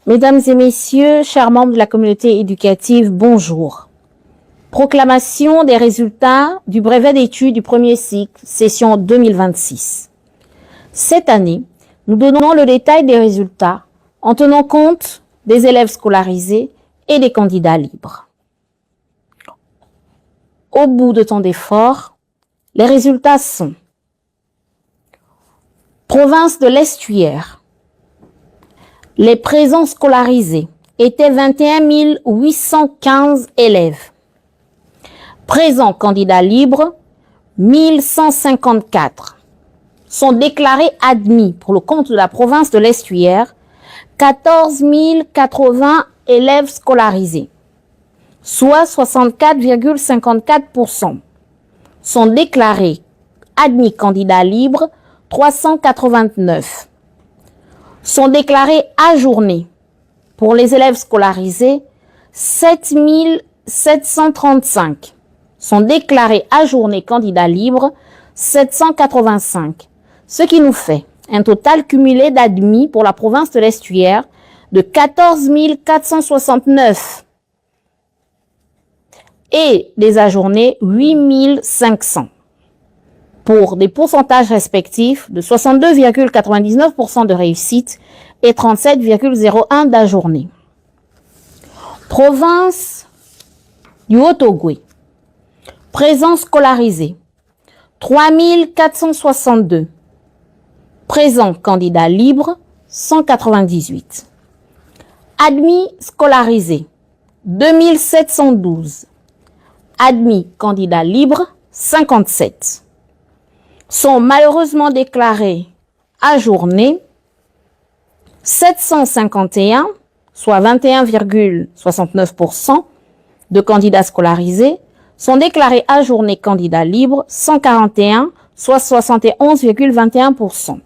Mesdames et messieurs, chers membres de la communauté éducative, bonjour. Proclamation des résultats du brevet d'études du premier cycle, session 2026. Cette année, nous donnons le détail des résultats en tenant compte des élèves scolarisés et des candidats libres. Au bout de tant d'efforts, les résultats sont: province de l'Estuaire, les présents scolarisés étaient 21 815 élèves. Présents candidats libres, 1154. Sont déclarés admis pour le compte de la province de l'Estuaire, 14 080 élèves scolarisés, soit 64,54%. Sont déclarés admis candidats libres, 389. Sont déclarés ajournés pour les élèves scolarisés, 7 735. Sont déclarés ajournés candidats libres, 785. Ce qui nous fait un total cumulé d'admis pour la province de l'Estuaire de 14 469 et des ajournés 8 500 pour des pourcentages respectifs de 62,99% de réussite et 37,01% d'ajournés. Province du Haut-Ogooué. Présents scolarisés, 3 462. Présents candidats libres, 198. Admis scolarisés, 2712. Admis candidats libres, 57. Sont malheureusement déclarés ajournés, 751, soit 21,69% de candidats scolarisés, sont déclarés ajournés candidats libres, 141, soit 71,21%.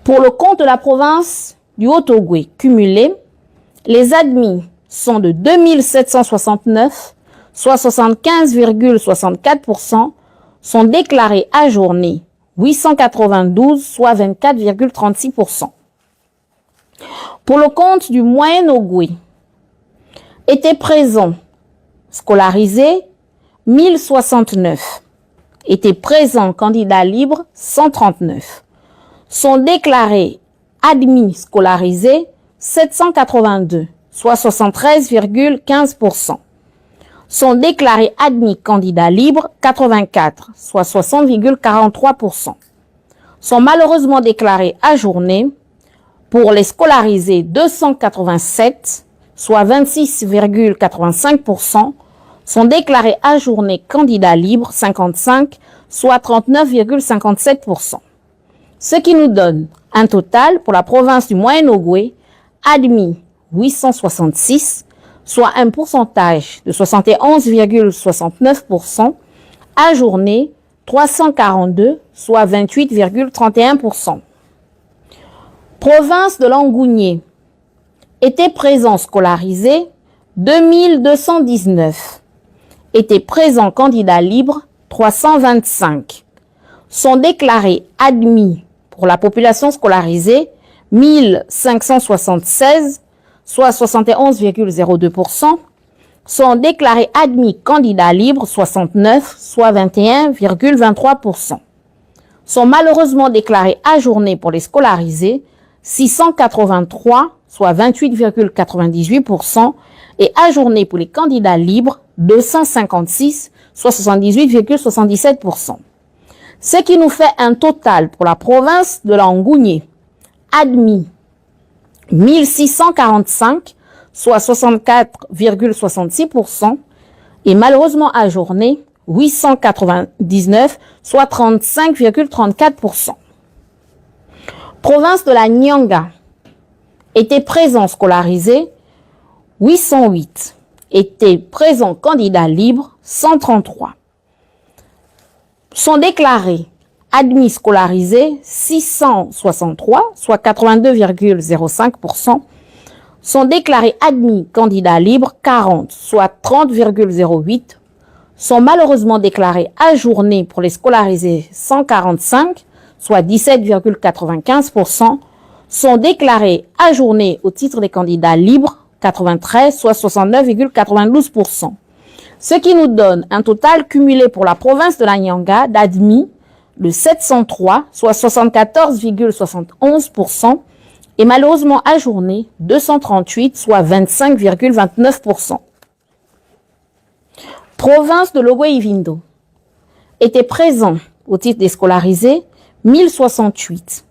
Pour le compte de la province du Haut-Ogooué cumulé, les admis sont de 2769, soit 75,64%, sont déclarés ajournés 892, soit 24,36%. Pour le compte du Moyen-Ogooué, étaient présents scolarisés 1069, étaient présents candidats libres 139, sont déclarés admis scolarisés 782, soit 73,15%. Sont déclarés admis candidats libres 84, soit 60,43%. Sont malheureusement déclarés ajournés pour les scolarisés 287, soit 26,85%, sont déclarés ajournés candidats libres 55, soit 39,57%. Ce qui nous donne un total pour la province du Moyen-Ogooué admis 866, soit un pourcentage de 71,69%, ajourné 342, soit 28,31%. Province de Langougné, étaient présents scolarisés 2219, étaient présents candidats libres 325, sont déclarés admis pour la population scolarisée 1576, soit 71,02%, sont déclarés admis candidats libres 69, soit 21,23%. Sont malheureusement déclarés ajournés pour les scolarisés 683, soit 28,98%, et ajournés pour les candidats libres 256, soit 78,77%. Ce qui nous fait un total pour la province de Langougné admis 1645, soit 64,66%, et malheureusement ajourné 899, soit 35,34%. Province de la Nyanga, étaient présents scolarisés 808, étaient présents candidats libres 133. Sont déclarés admis scolarisés 663, soit 82,05%, sont déclarés admis candidats libres 40, soit 30,08%, sont malheureusement déclarés ajournés pour les scolarisés 145, soit 17,95%, sont déclarés ajournés au titre des candidats libres, 93, soit 69,92%. Ce qui nous donne un total cumulé pour la province de la Nyanga d'admis de 703, soit 74,71%, et malheureusement ajourné 238, soit 25,29%. Province de Logwe-Ivindo était présent au titre des scolarisés 1068.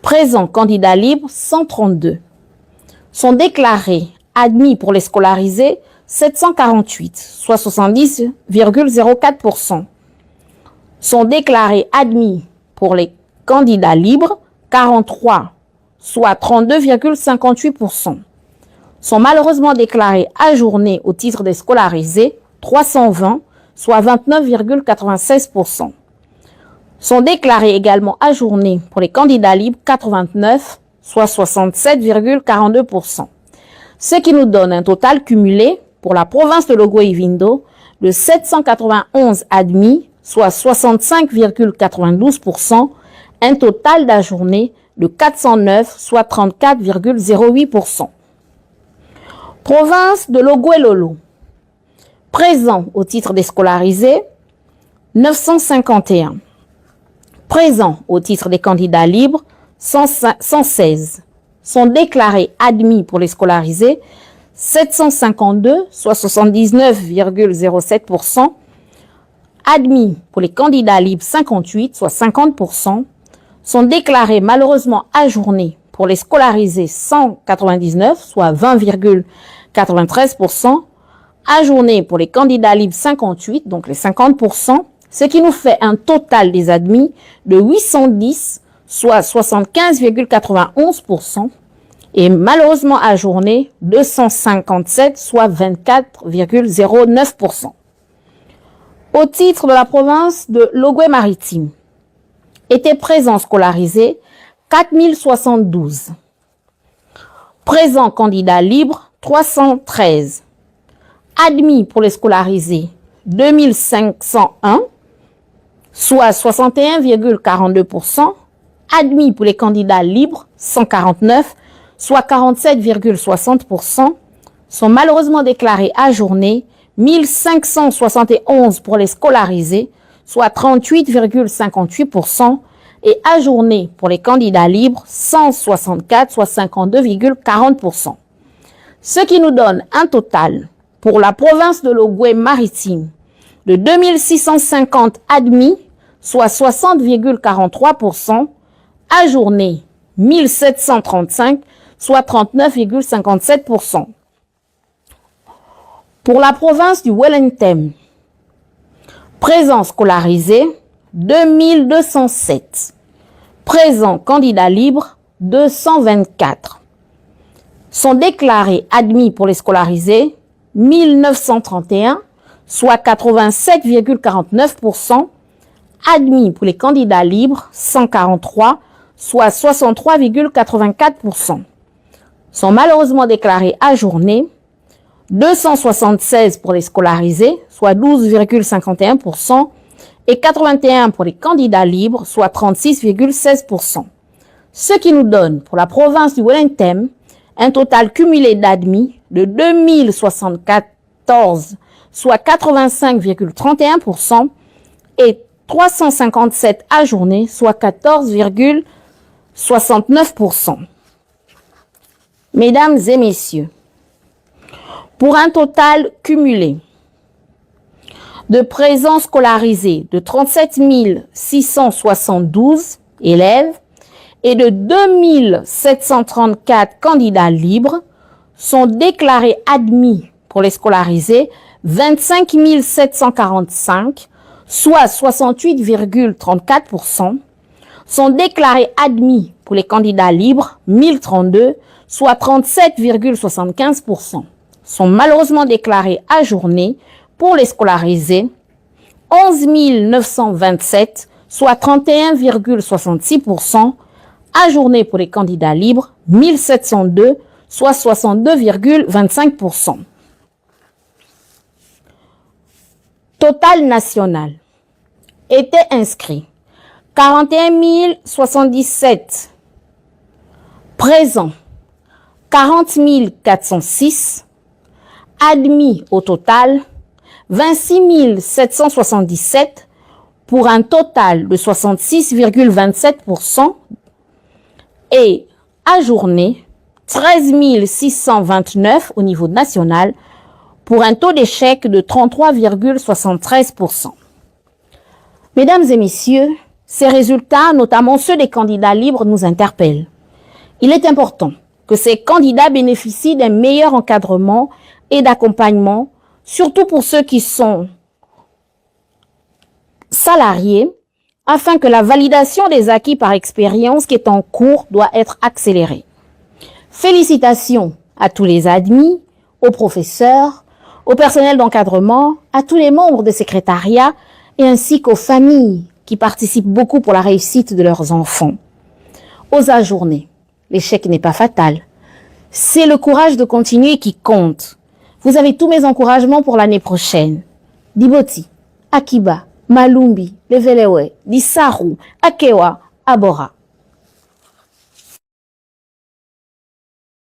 Présents candidats libres 132. Sont déclarés admis pour les scolarisés 748, soit 70,04%. Sont déclarés admis pour les candidats libres 43, soit 32,58%. Sont malheureusement déclarés ajournés au titre des scolarisés 320, soit 29,96%. Sont déclarés également ajournés pour les candidats libres 89, soit 67,42%. Ce qui nous donne un total cumulé pour la province de Logwe-Ivindo de 791 admis, soit 65,92%, un total d'ajournés de 409, soit 34,08%. Province de Logwe-Lolo, présent au titre des scolarisés, 951. Présents au titre des candidats libres, 116. Sont déclarés admis pour les scolarisés, 752, soit 79,07%. Admis pour les candidats libres, 58, soit 50%. Sont déclarés malheureusement ajournés pour les scolarisés, 199, soit 20,93%. Ajournés pour les candidats libres, 58, donc les 50%. Ce qui nous fait un total des admis de 810, soit 75,91%, et malheureusement ajourné 257, soit 24,09%. Au titre de la province de Logwe-Maritime, étaient présents scolarisés 4072. Présents candidats libres 313. Admis pour les scolarisés 2501, soit 61,42%, admis pour les candidats libres 149, soit 47,60%, sont malheureusement déclarés ajournés 1571 pour les scolarisés, soit 38,58%, et ajournés pour les candidats libres 164, soit 52,40%. Ce qui nous donne un total pour la province de Logwe-Maritime de 2650 admis, soit 60,43%, ajournés 1735, soit 39,57%. Pour la province du Wellington, présents scolarisés 2207, présents candidats libres 224, sont déclarés admis pour les scolarisés 1931, soit 87,49%, admis pour les candidats libres 143, soit 63,84%. Sont malheureusement déclarés ajournés 276 pour les scolarisés, soit 12,51%, et 81 pour les candidats libres, soit 36,16%. Ce qui nous donne pour la province du Wellington un total cumulé d'admis de 2074, soit 85,31%, et 357 ajournés, soit 14,69%. Mesdames et messieurs, pour un total cumulé de présents scolarisés de 37 672 élèves et de 2734 candidats libres, sont déclarés admis pour les scolarisés 25 745, soit 68,34%, sont déclarés admis pour les candidats libres 1032, soit 37,75%, sont malheureusement déclarés ajournés pour les scolarisés 11 927, soit 31,66%, ajournés pour les candidats libres 1702, soit 62,25%. Total national étaient inscrits 41 077 Présents 40 406. Admis au total 26 777 pour un total de 66,27% et ajourné 13 629 au niveau national pour un taux d'échec de 33,73%. Mesdames et messieurs, ces résultats, notamment ceux des candidats libres, nous interpellent. Il est important que ces candidats bénéficient d'un meilleur encadrement et d'accompagnement, surtout pour ceux qui sont salariés, afin que la validation des acquis par expérience qui est en cours doit être accélérée. Félicitations à tous les admis, aux professeurs, au personnel d'encadrement, à tous les membres des secrétariats et ainsi qu'aux familles qui participent beaucoup pour la réussite de leurs enfants. Aux ajournés, l'échec n'est pas fatal. C'est le courage de continuer qui compte. Vous avez tous mes encouragements pour l'année prochaine. Diboti, Akiba, Malumbi, Levelewe, Dissaru, Akewa, Abora.